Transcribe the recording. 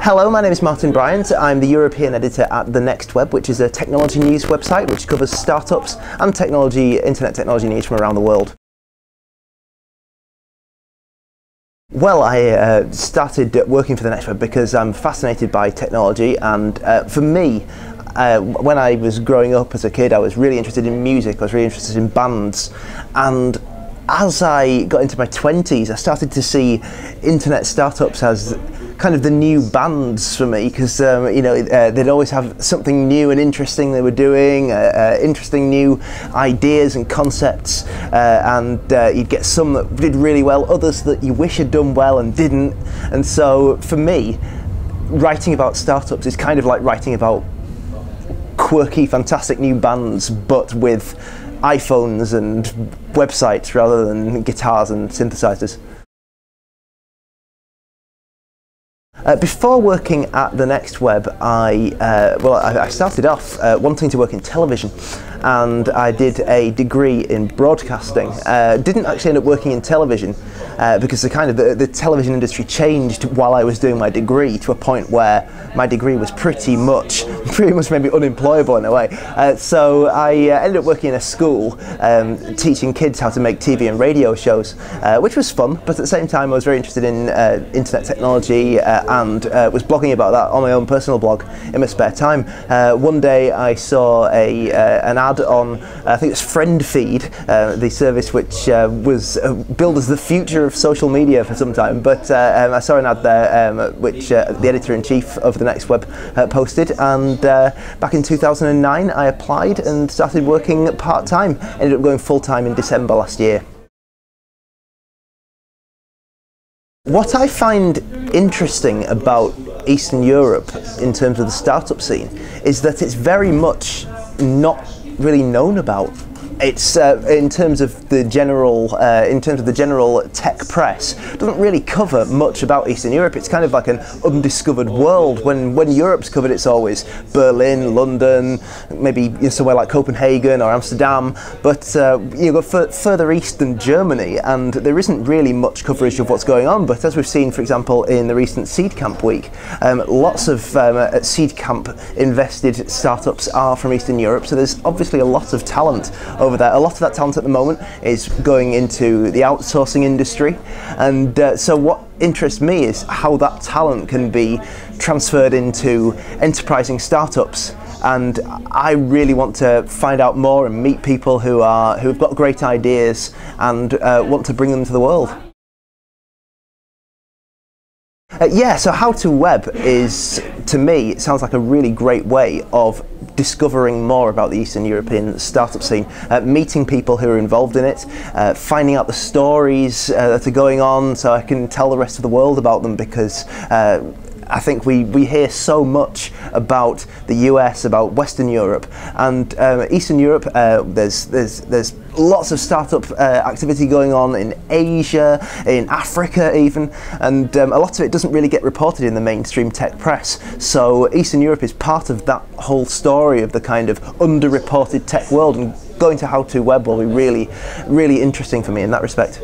Hello, my name is Martin Bryant. I'm the European editor at TheNextWeb, which is a technology news website which covers startups and internet technology news from around the world. Well, I started working for TheNextWeb because I'm fascinated by technology, and for me, when I was growing up as a kid, I was really interested in music, I was really interested in bands, and as I got into my 20s, I started to see internet startups as kind of the new bands for me, because they'd always have something new and interesting they were doing, interesting new ideas and concepts, and you'd get some that did really well, others that you wish had done well and didn't. And so for me, writing about startups is kind of like writing about quirky, fantastic new bands, but with iPhones and websites rather than guitars and synthesizers. Before working at TheNextWeb, I started off wanting to work in television, and I did a degree in broadcasting. Didn't actually end up working in television because the television industry changed while I was doing my degree, to a point where my degree was pretty much maybe unemployable in a way. So I ended up working in a school teaching kids how to make TV and radio shows, which was fun, but at the same time I was very interested in internet technology and was blogging about that on my own personal blog in my spare time. One day I saw an ad on, I think it's FriendFeed, the service which was billed as the future of social media for some time, but I saw an ad there which the editor-in-chief of TheNextWeb posted, and back in 2009 I applied and started working part-time. Ended up going full-time in December last year. What I find interesting about Eastern Europe in terms of the startup scene is that it's very much not really known about. It's in terms of the general tech press, doesn't really cover much about Eastern Europe. It's kind of like an undiscovered world. When Europe's covered, it's always Berlin, London, maybe somewhere like Copenhagen or Amsterdam. But you go further east than Germany, and there isn't really much coverage of what's going on. But as we've seen, for example, in the recent Seed Camp week, lots of Seed Camp invested startups are from Eastern Europe. So there's obviously a lot of talent over there. A lot of that talent at the moment is going into the outsourcing industry, and so what interests me is how that talent can be transferred into enterprising startups. And I really want to find out more and meet people who've got great ideas and want to bring them to the world. So How to Web is, to me, it sounds like a really great way of discovering more about the Eastern European startup scene, meeting people who are involved in it, finding out the stories that are going on so I can tell the rest of the world about them, because I think we hear so much about the US, about Western Europe, and Eastern Europe. There's lots of startup activity going on in Asia, in Africa even, and a lot of it doesn't really get reported in the mainstream tech press. So Eastern Europe is part of that whole story of the kind of underreported tech world, and going to How to Web will be really, really interesting for me in that respect.